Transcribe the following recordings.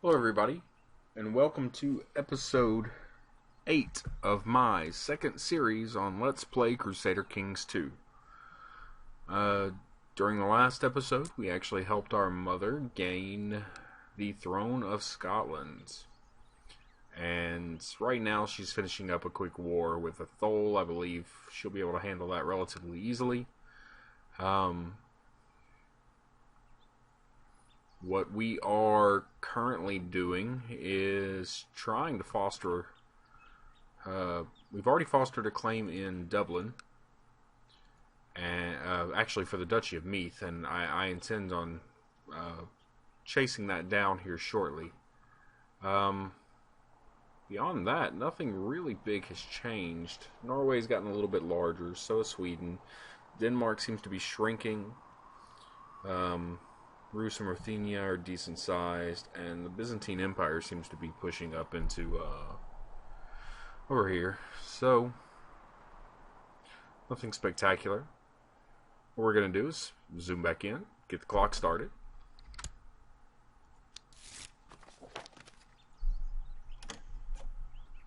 Hello, everybody, and welcome to episode 8 of my second series on Let's Play Crusader Kings 2. During the last episode, we actually helped our mother gain the throne of Scotland. And right now, she's finishing up a quick war with Athol. I believe she'll be able to handle that relatively easily. What we are currently doing is trying to foster. We've already fostered a claim in Dublin, and actually for the Duchy of Meath, and I intend on chasing that down here shortly. Beyond that, nothing really big has changed. Norway's gotten a little bit larger, so has Sweden. Denmark seems to be shrinking. Rus and Ruthenia are decent sized, and the Byzantine Empire seems to be pushing up into over here. So nothing spectacular. What we're going to do is zoom back in, get the clock started.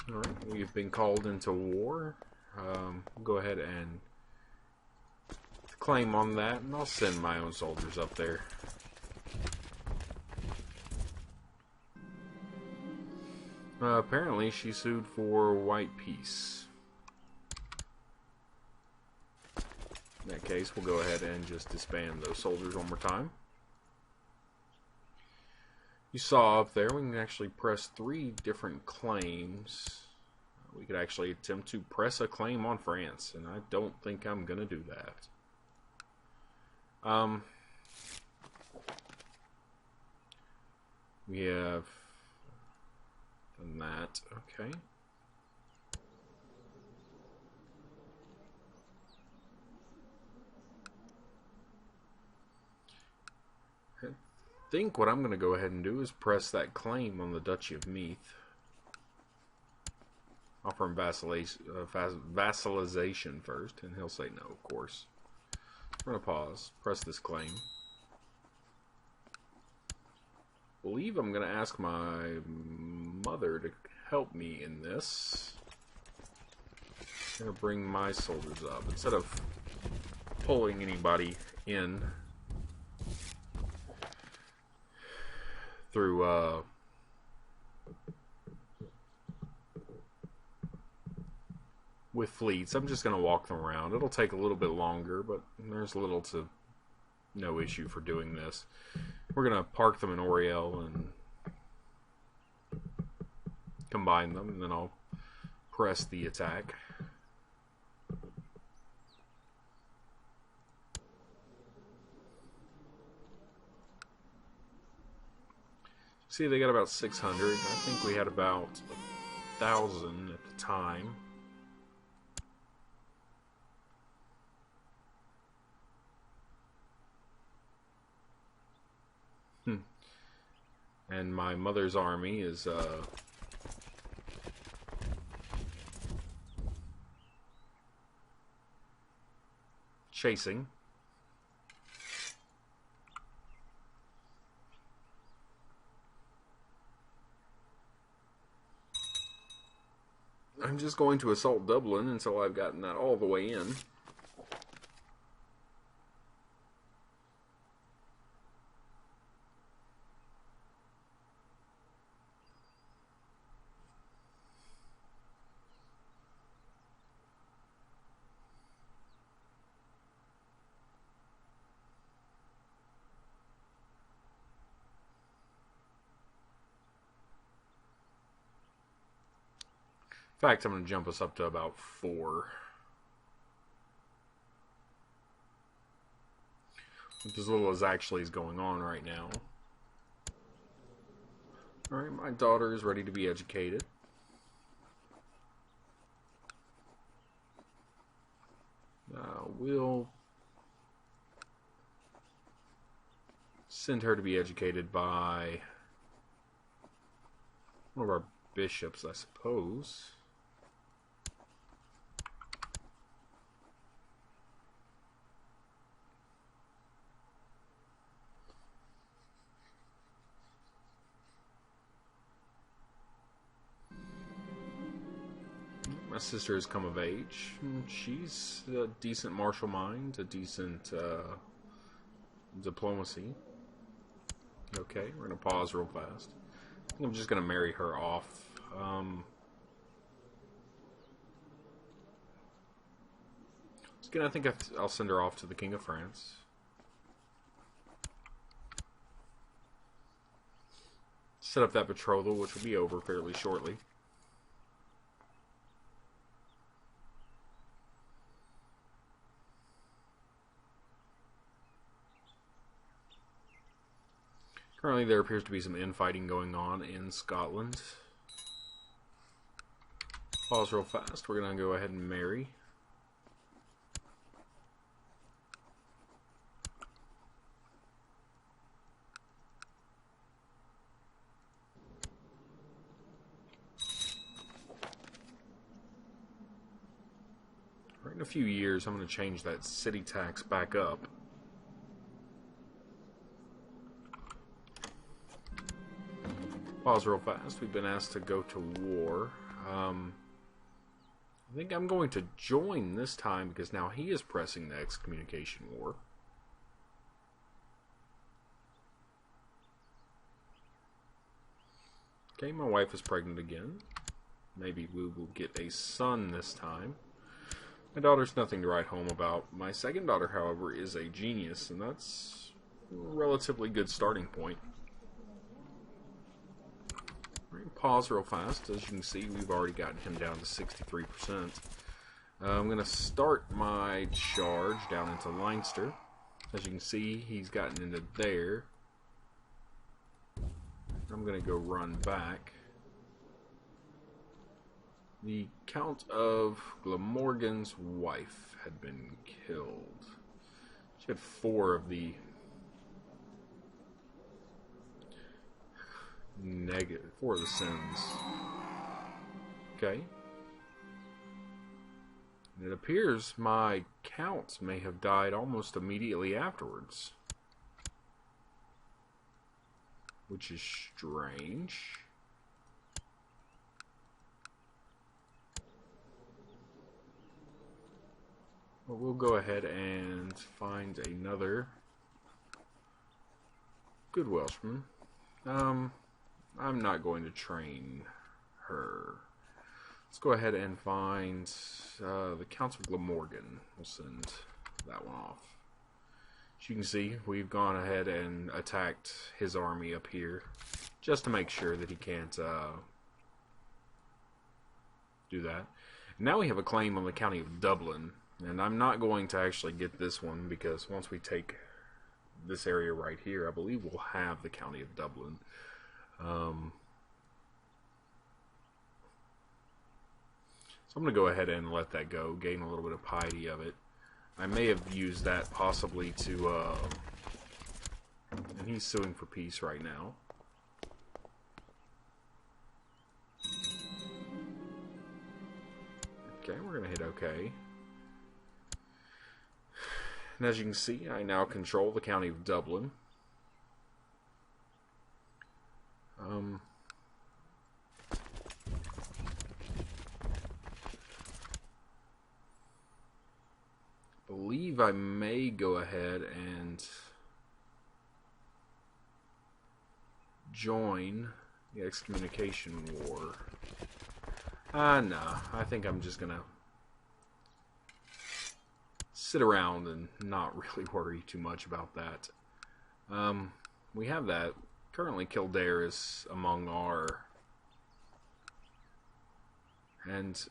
Alright, we've been called into war. Go ahead and claim on that, and I'll send my own soldiers up there. Apparently she sued for white peace. In that case, we'll go ahead and just disband those soldiers one more time. You saw up there, we can actually press 3 different claims. We could actually attempt to press a claim on France, and I don't think I'm going to do that. We have done that, okay. I think what I'm going to go ahead and do is press that claim on the Duchy of Meath. Offer him vassalization first, and he'll say no, of course. We're going to pause, press this claim. I believe I'm going to ask my mother to help me in this. I'm going to bring my soldiers up instead of pulling anybody in through with fleets. I'm just going to walk them around. It'll take a little bit longer, but there's little to no issue for doing this. We're going to park them in Oriel and combine them, and then I'll press the attack. See, they got about 600. I think we had about 1,000 at the time. And my mother's army is chasing. I'm just going to assault Dublin until I've gotten that all the way in. In fact, I'm going to jump us up to about 4. With as little as actually is going on right now. Alright, my daughter is ready to be educated. We'll send her to be educated by one of our bishops, I suppose. my sister has come of age. She's a decent martial mind, a decent diplomacy. Okay, we're going to pause real fast. I think I'm just going to marry her off. Again, I think I'll send her off to the King of France. Set up that betrothal, which will be over fairly shortly. Currently, there appears to be some infighting going on in Scotland. Pause real fast. We're going to go ahead and marry. Right in a few years, I'm going to change that city tax back up. Pause real fast. We've been asked to go to war. I think I'm going to join this time because now he is pressing the excommunication war. Okay, my wife is pregnant again. Maybe we will get a son this time. My daughter's nothing to write home about. My second daughter, however, is a genius, and that's a relatively good starting point. Pause real fast. As you can see, we've already gotten him down to 63%. I'm going to start my charge down into Leinster. As you can see, he's gotten into there. I'm going to go run back. The Count of Glamorgan's wife had been killed. She had 4 of the negative, 4 of the sins. Okay. And it appears my counts may have died almost immediately afterwards, which is strange. But we'll go ahead and find another good Welshman. I'm not going to train her. Let's go ahead and find the Count of Glamorgan. We'll send that one off. As you can see, we've gone ahead and attacked his army up here just to make sure that he can't do that. Now we have a claim on the County of Dublin, and I'm not going to actually get this one because once we take this area right here, I believe we'll have the County of Dublin. So I'm going to go ahead and let that go, gain a little bit of piety of it. I may have used that possibly to, and he's suing for peace right now. Okay, we're going to hit OK. And as you can see, I now control the County of Dublin. Believe I may go ahead and join the excommunication war. Nah, I think I'm just gonna sit around and not really worry too much about that. We have that. Currently Kildare is among our... And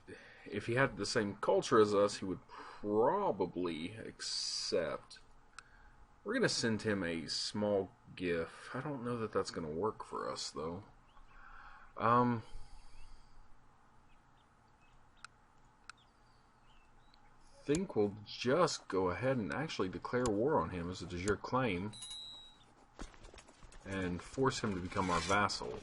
if he had the same culture as us, he would probably accept. We're going to send him a small gift. I don't know that that's going to work for us, though. I think we'll just go ahead and actually declare war on him as a de jure claim and force him to become our vassal.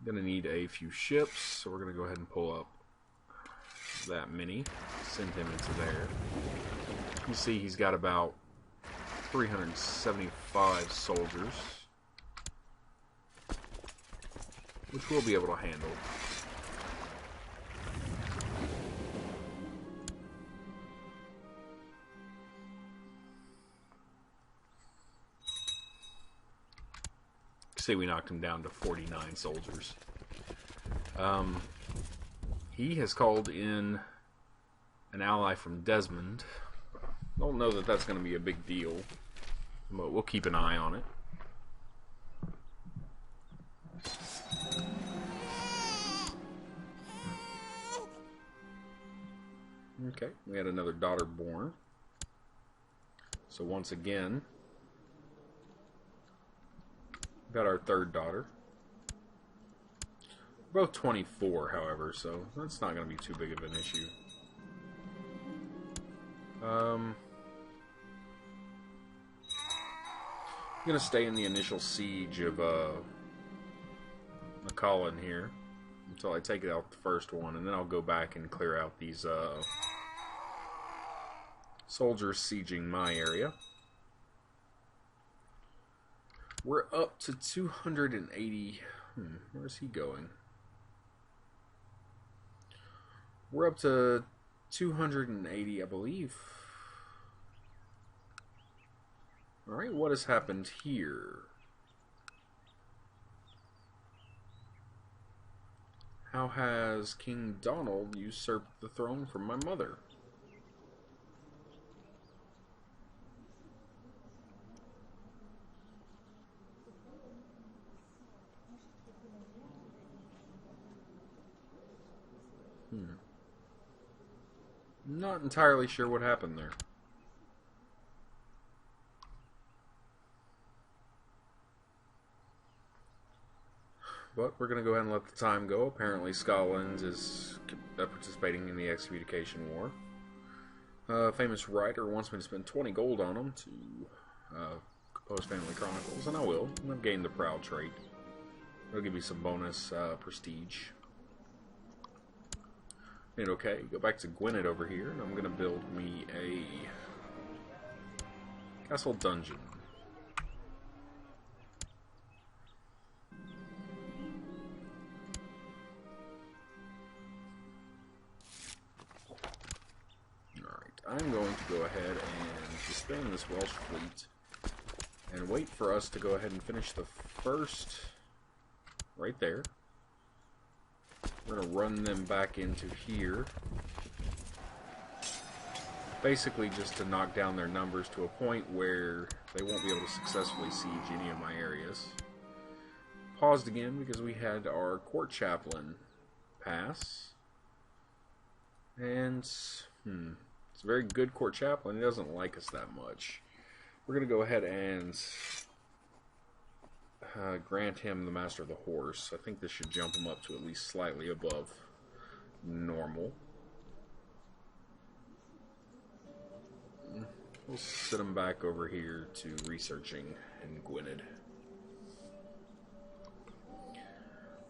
Gonna need a few ships, so we're gonna go ahead and pull up that many, send him into there. You can see he's got about 375 soldiers. which we'll be able to handle. Say we knocked him down to 49 soldiers. He has called in an ally from Desmond. Don't know that that's going to be a big deal, but we'll keep an eye on it. Okay, we had another daughter born. So once again, got our third daughter. We're both 24, however, so that's not going to be too big of an issue. I'm going to stay in the initial siege of McCollin here until I take out the first one, and then I'll go back and clear out these soldiers sieging my area. We're up to 280. Where's he going? We're up to 280, I believe. Alright, what has happened here? How has King Donald usurped the throne from my mother? Not entirely sure what happened there. But we're going to go ahead and let the time go. Apparently Scotland is participating in the excommunication war. A famous writer wants me to spend 20 gold on him to compose family chronicles, and I will. I've gained the proud trait. It'll give me some bonus prestige. And okay, go back to Gwynedd over here, and I'm going to build me a castle dungeon. Alright, I'm going to go ahead and disband this Welsh fleet and wait for us to go ahead and finish the first right there. We're going to run them back into here. Basically just to knock down their numbers to a point where they won't be able to successfully siege any of my areas. Paused again because we had our court chaplain pass. And, it's a very good court chaplain. He doesn't like us that much. We're going to go ahead and grant him the Master of the Horse. I think this should jump him up to at least slightly above normal. We'll sit him back over here to researching in Gwynedd.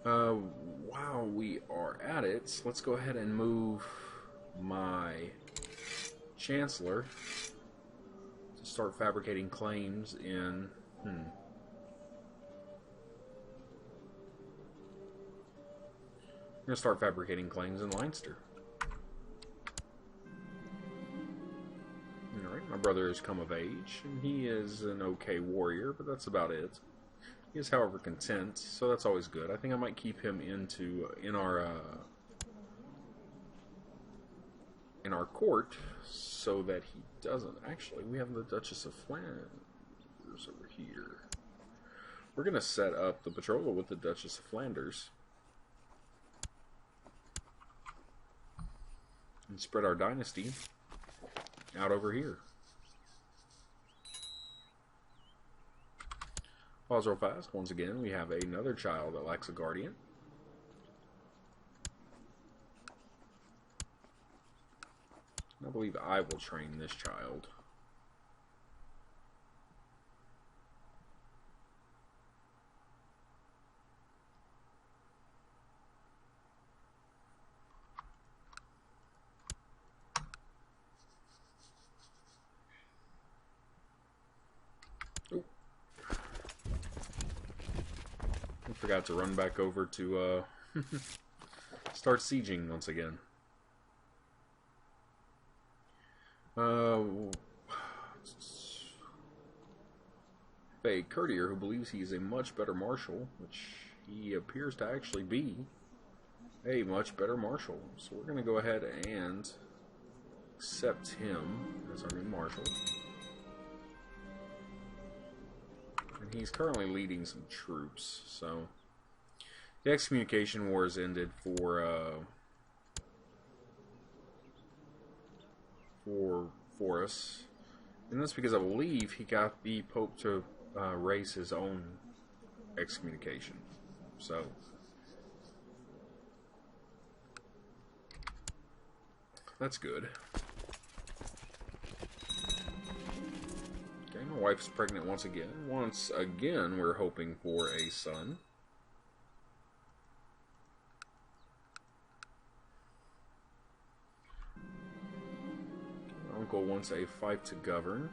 While we are at it, let's go ahead and move my Chancellor to start fabricating claims in... I'm going to start fabricating claims in Leinster. Alright, my brother has come of age, and he is an okay warrior, but that's about it. He is, however, content, so that's always good. I think I might keep him in our court, so that he doesn't... Actually, we have the Duchess of Flanders over here. We're going to set up the patrol with the Duchess of Flanders. And spread our dynasty out over here. Pause real fast. Once again, we have another child that lacks a guardian. I believe I will train this child. forgot to run back over to start sieging once again. A courtier who believes he is a much better marshal, which he appears to actually be a much better marshal. So we're going to go ahead and accept him as our new marshal. And he's currently leading some troops, so the excommunication war has ended for us. And that's because I believe he got the Pope to raise his own excommunication. So that's good. Okay, my wife's pregnant once again. Once again, we're hoping for a son. My uncle wants a fief to govern.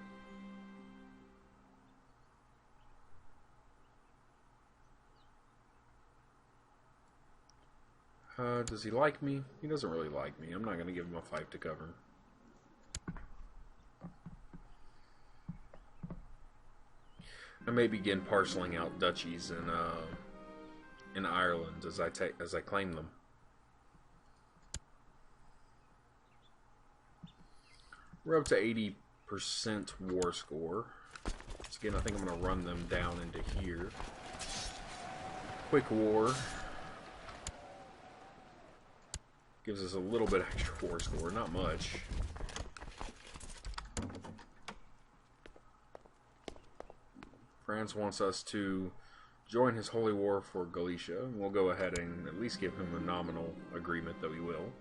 Does he like me? He doesn't really like me. I'm not going to give him a fief to govern. I may begin parceling out duchies in Ireland as I claim them. We're up to 80% war score. So again, I think I'm going to run them down into here. Quick war. Gives us a little bit extra war score, not much. France wants us to join his holy war for Galicia, and we'll go ahead and at least give him a nominal agreement that we will.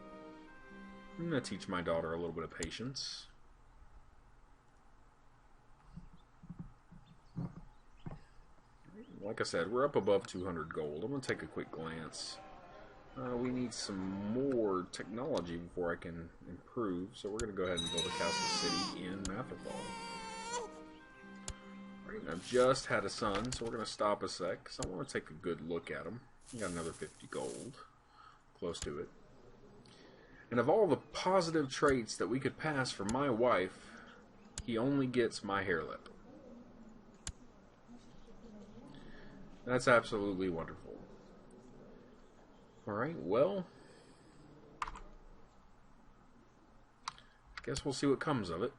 I'm going to teach my daughter a little bit of patience. Like I said, we're up above 200 gold. I'm going to take a quick glance. We need some more technology before I can improve, so we're going to go ahead and build a castle city in Matherfall. Right, I've just had a son, so we're going to stop a sec, because I want to take a good look at him. We got another 50 gold, close to it. And of all the positive traits that we could pass for my wife, he only gets my hair lip. That's absolutely wonderful. Alright, well, guess we'll see what comes of it.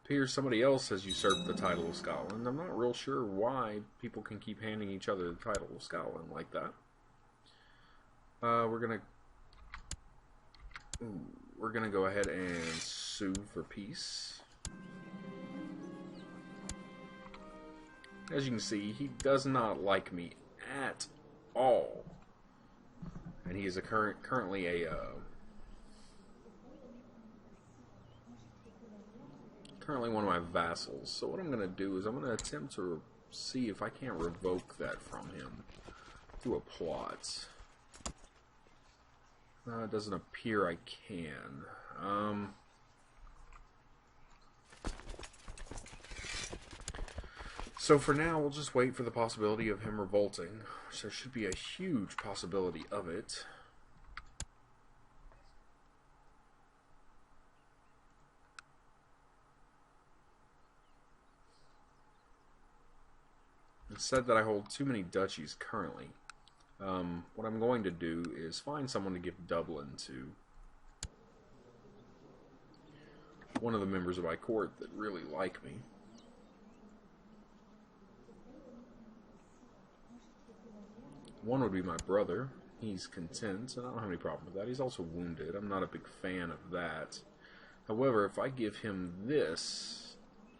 Appears somebody else has usurped the title of Scotland. I'm not real sure why people can keep handing each other the title of Scotland like that. We're gonna go ahead and sue for peace. As you can see, he does not like me at all, and he is currently one of my vassals. So what I'm going to do is I'm going to attempt to see if I can't revoke that from him through a plot. It doesn't appear I can. So for now, we'll just wait for the possibility of him revolting, which there should be a huge possibility of it. It's said that I hold too many duchies currently. What I'm going to do is find someone to give Dublin to. One of the members of my court that really like me. One would be my brother. He's content, and I don't have any problem with that. He's also wounded. I'm not a big fan of that. However, if I give him this,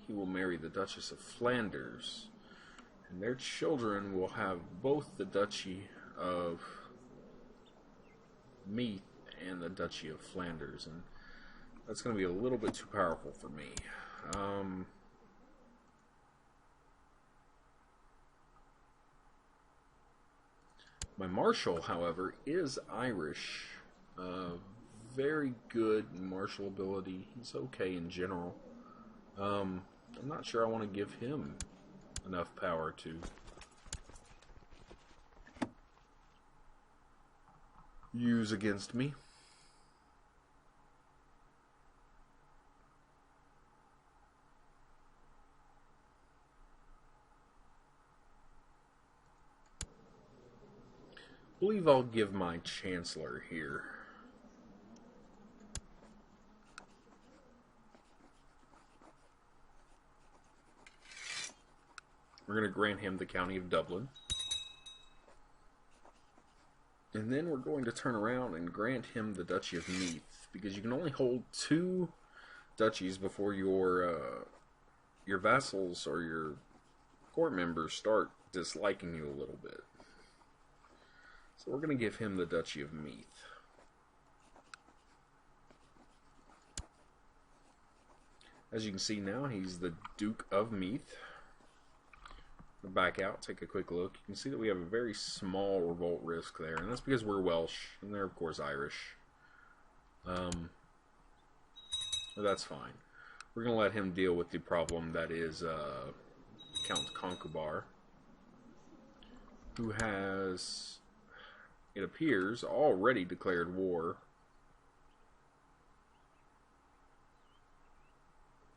he will marry the Duchess of Flanders, and their children will have both the Duchy of Meath and the Duchy of Flanders, and that's going to be a little bit too powerful for me. My marshal, however, is Irish. Very good martial ability. He's okay in general. I'm not sure I want to give him enough power to use against me. I believe I'll give my Chancellor here. We're going to grant him the County of Dublin. And then we're going to turn around and grant him the Duchy of Meath, because you can only hold 2 duchies before your vassals or your court members start disliking you a little bit. So we're going to give him the Duchy of Meath. As you can see now, he's the Duke of Meath. We'll back out, take a quick look. You can see that we have a very small revolt risk there, and that's because we're Welsh, and they're of course Irish. But that's fine. We're going to let him deal with the problem that is Count Concobar, who has, it appears, already declared war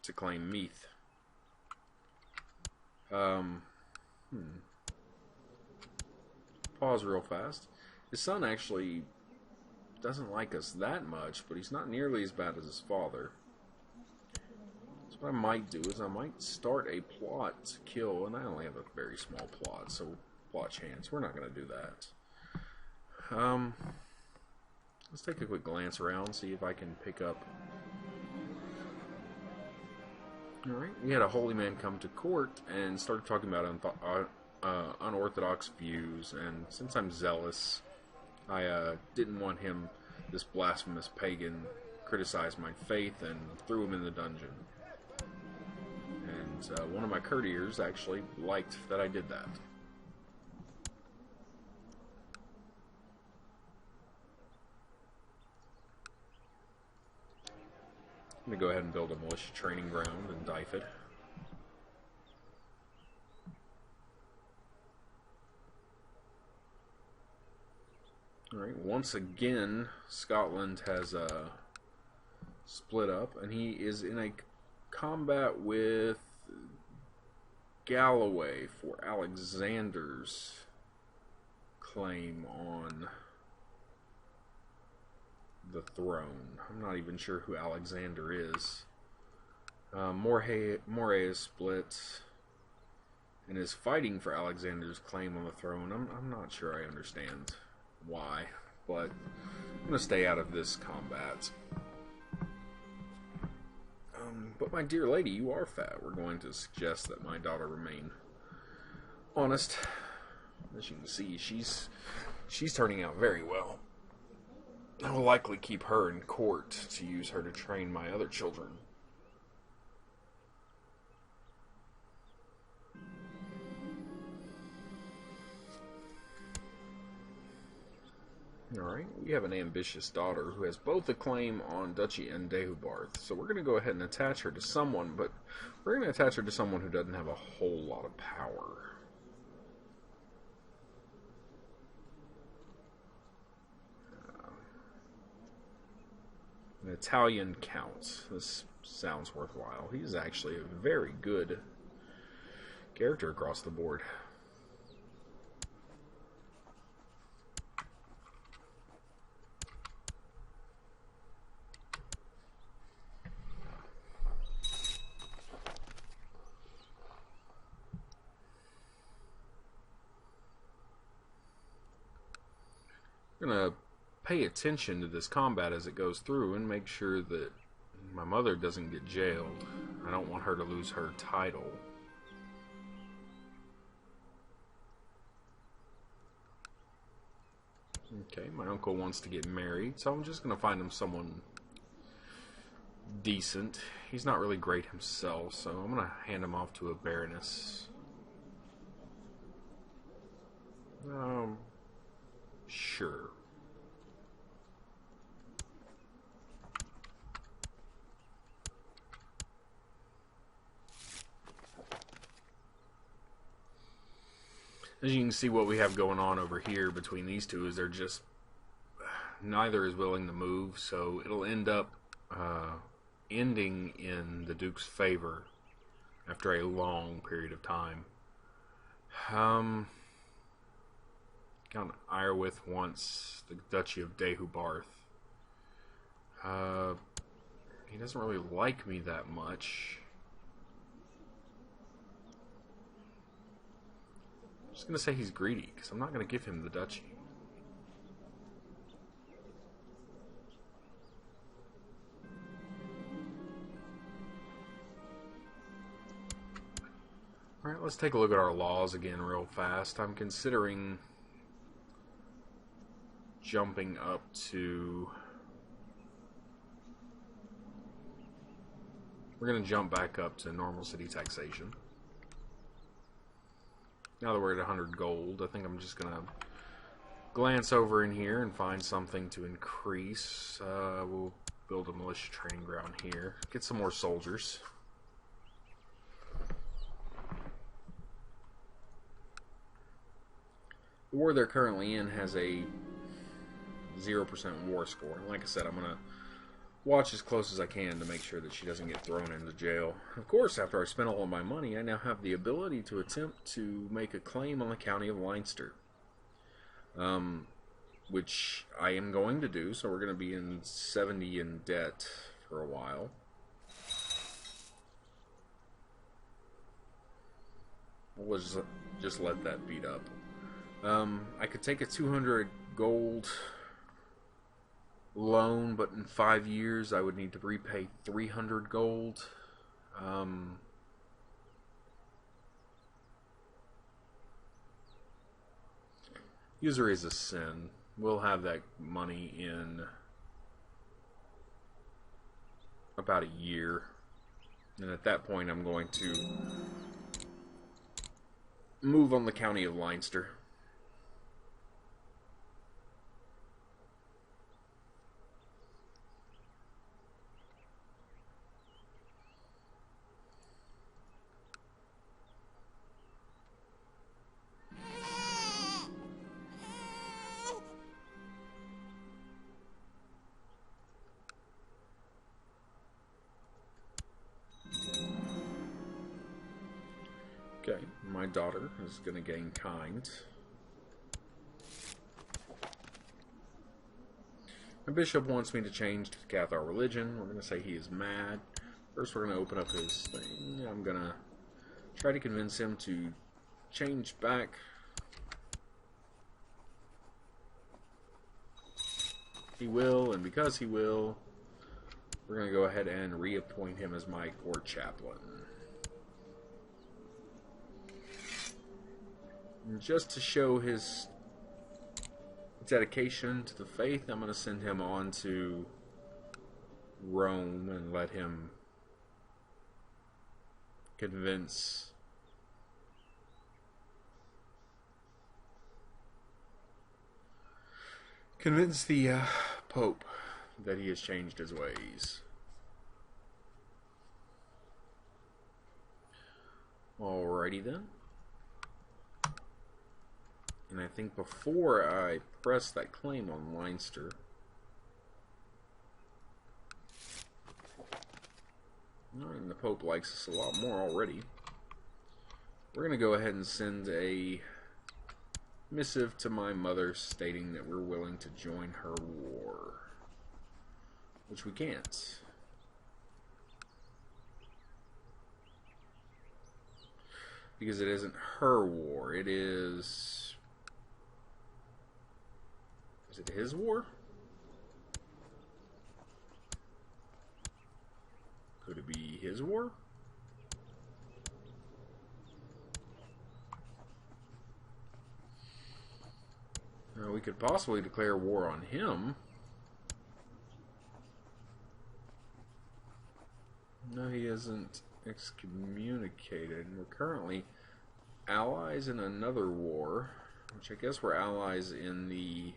to claim Meath. Pause real fast. His son actually doesn't like us that much, but he's not nearly as bad as his father. So what I might do is I might start a plot to kill, and I only have a very small plot, so plot chance. We're not going to do that. Let's take a quick glance around, see if I can pick up. Alright, we had a holy man come to court and started talking about unorthodox views, and since I'm zealous, I didn't want him, this blasphemous pagan, criticize my faith and threw him in the dungeon. And one of my courtiers actually liked that I did that. I'm going to go ahead and build a militia training ground in Dyfed. Alright, once again, Scotland has split up, and he is in a combat with Galloway for Alexander's claim on the throne. I'm not even sure who Alexander is. Moray is split and is fighting for Alexander's claim on the throne. I'm not sure I understand why, but I'm going to stay out of this combat. But my dear lady, you are fat. We're going to suggest that my daughter remain honest. As you can see, she's turning out very well. I will likely keep her in court to use her to train my other children. Alright, we have an ambitious daughter who has both a claim on Duchy and Deheubarth. So we're going to go ahead and attach her to someone, but we're going to attach her to someone who doesn't have a whole lot of power. An Italian count. This sounds worthwhile. He's actually a very good character across the board. I'm gonna pay attention to this combat as it goes through and make sure that my mother doesn't get jailed. I don't want her to lose her title. Okay, my uncle wants to get married, so I'm just gonna find him someone decent. He's not really great himself, so I'm gonna hand him off to a baroness. Sure. As you can see, what we have going on over here between these two is they're just neither is willing to move, so it'll end up ending in the Duke's favor after a long period of time. Count Irewith wants the Duchy of Dehubarth. He doesn't really like me that much. I'm just going to say he's greedy, because I'm not going to give him the duchy. Alright, let's take a look at our laws again real fast. I'm considering jumping up to... We're going to jump back up to normal city taxation. Now that we're at 100 gold, I think I'm just going to glance over in here and find something to increase. We'll build a militia training ground here. Get some more soldiers. The war they're currently in has a 0% war score. Like I said, I'm going to watch as close as I can to make sure that she doesn't get thrown into jail. Of course, after I spent all of my money, I now have the ability to attempt to make a claim on the county of Leinster. Which I am going to do, so we're going to be in 70 in debt for a while. We'll just let that beat up. I could take a 200 gold loan, but in 5 years I would need to repay 300 gold. Usury is a sin. We'll have that money in about a year, and at that point I'm going to move on the county of Leinster. Okay, my daughter is going to gain kind. My bishop wants me to change to the Cathar religion. We're going to say he is mad. First we're going to open up his thing. I'm going to try to convince him to change back. He will, and because he will, we're going to go ahead and reappoint him as my court chaplain. And just to show his dedication to the faith, I'm going to send him on to Rome and let him convince the Pope that he has changed his ways. Alrighty then. And I think before I press that claim on Leinster, and the Pope likes us a lot more already, we're going to go ahead and send a missive to my mother stating that we're willing to join her war, which we can't. Because it isn't her war, it is... Is it his war? Could it be his war? We could possibly declare war on him. No, he isn't excommunicated. We're currently allies in another war, which I guess we're allies in the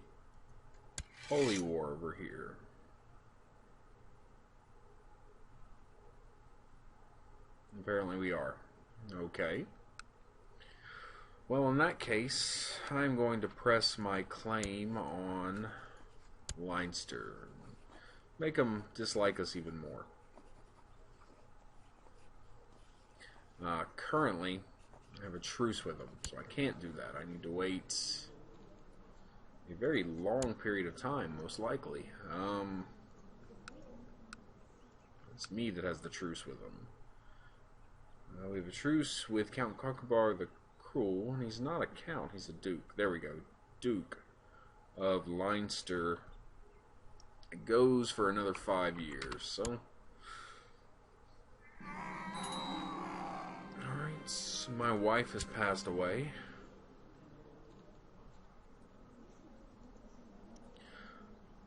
Holy War over here. Apparently we are. Okay. Well, in that case, I'm going to press my claim on Leinster. Make them dislike us even more. Currently, I have a truce with them, so I can't do that. I need to wait a very long period of time, most likely. It's me that has the truce with them. We have a truce with Count Concobar the Cruel, and he's not a count, he's a duke. There we go. Duke of Leinster. It goes for another 5 years, so... Alright, so my wife has passed away.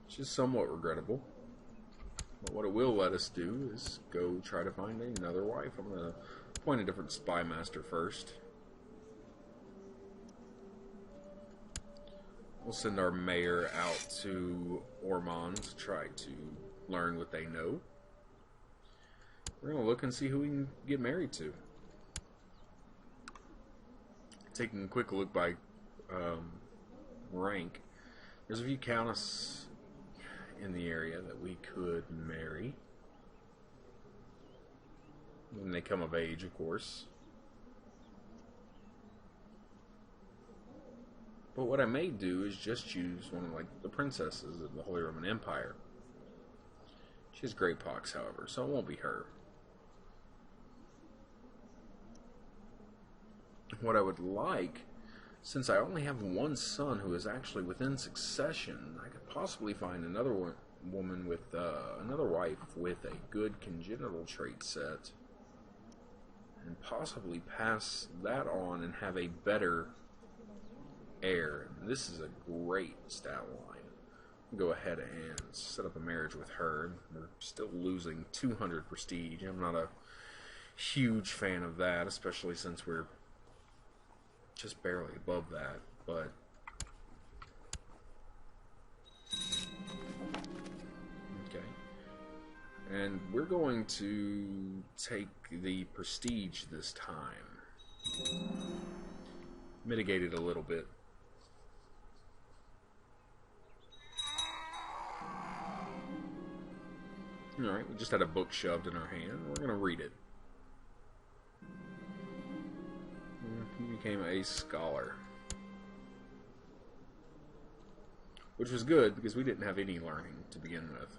Which is somewhat regrettable. But what it will let us do is go try to find another wife. I'm going to appoint a different spy master first. We'll send our mayor out to Ormond to try to learn what they know. We're going to look and see who we can get married to. Taking a quick look by rank, there's a few countess in the area that we could marry. When they come of age, of course. But what I may do is just choose one of like the princesses of the Holy Roman Empire. She has great pox, however, so it won't be her. What I would like, since I only have one son who is actually within succession, I could possibly find another woman with another wife with a good congenital trait set, and possibly pass that on and have a better heir. This is a great stat line. Go ahead and set up a marriage with her. We're still losing 200 prestige. I'm not a huge fan of that, especially since we're just barely above that, but okay. And we're going to take the prestige this time. Mitigate it a little bit. Alright, we just had a book shoved in our hand. We're going to read it. He became a scholar. Which was good, because we didn't have any learning to begin with.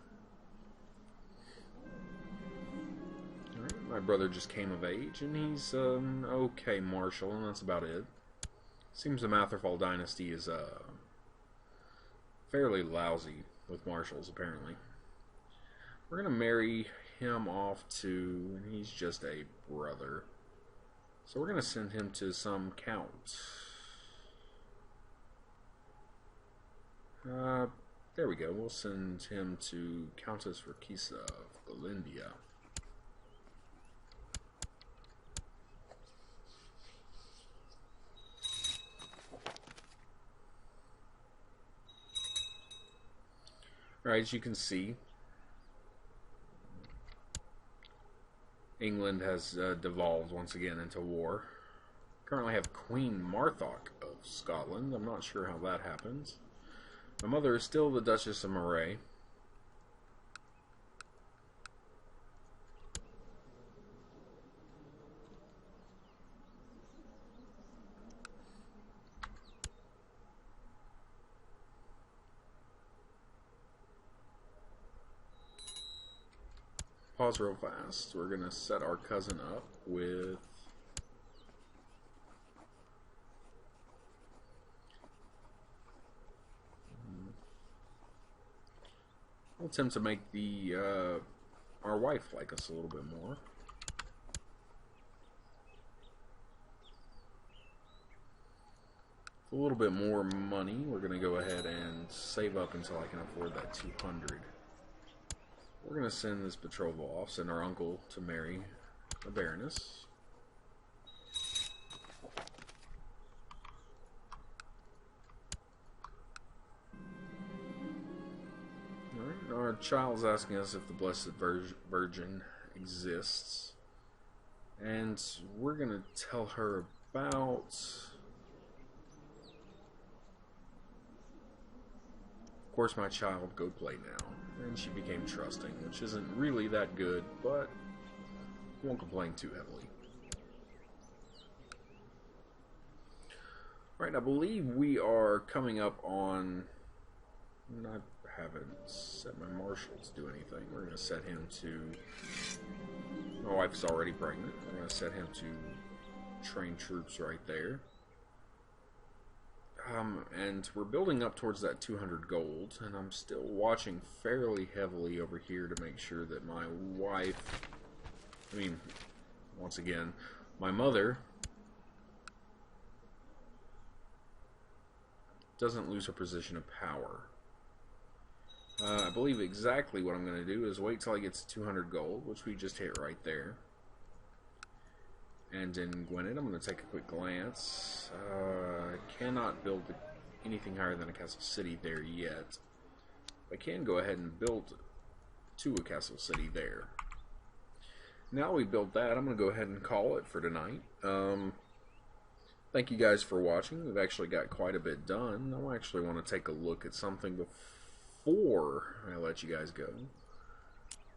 Alright, my brother just came of age, and he's okay marshal, and that's about it. Seems the Matherfall dynasty is fairly lousy with marshals, apparently. We're going to marry him off to, and he's just a brother. So we're going to send him to some count. There we go. We'll send him to Countess Rakisa of Galindia. Alright, as you can see, England has devolved once again into war. Currently have Queen Marthok of Scotland. I'm not sure how that happens. My mother is still the Duchess of Moray. Pause real fast. We're going to set our cousin up with we'll attempt to make the our wife like us a little bit more. A little bit more money. We're going to go ahead and save up until I can afford that 200. We're going to send this betrothal off, send our uncle to marry a baroness. Alright, our child's asking us if the Blessed Virgin exists. And we're going to tell her about course, my child go play now, and she became trusting, which isn't really that good, but won't complain too heavily. Right, I believe we are coming up on... I haven't set my marshal to do anything. We're going to set him to... My wife's already pregnant. We're going to set him to train troops right there. And we're building up towards that 200 gold, and I'm still watching fairly heavily over here to make sure that my wife... once again, my mother doesn't lose her position of power. I believe exactly what I'm going to do is wait till I get to 200 gold, which we just hit right there. And in Gwynedd, I'm going to take a quick glance. I cannot build anything higher than a castle city there yet. I can go ahead and build to a castle city there. Now we built that, I'm going to go ahead and call it for tonight. Thank you guys for watching. We've actually got quite a bit done. I actually want to take a look at something before I let you guys go.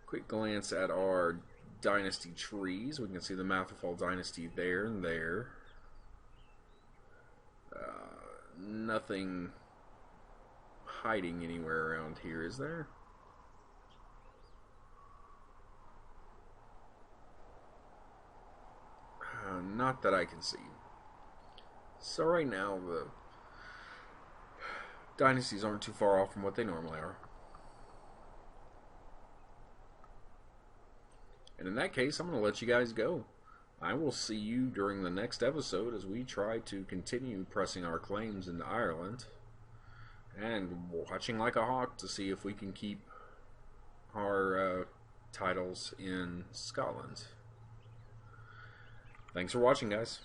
Quick glance at our dynasty trees. We can see the Matherfall dynasty there and there. Nothing hiding anywhere around here, is there? Not that I can see. So right now, the dynasties aren't too far off from what they normally are. And in that case, I'm going to let you guys go. I will see you during the next episode as we try to continue pressing our claims into Ireland and watching like a hawk to see if we can keep our titles in Scotland. Thanks for watching, guys.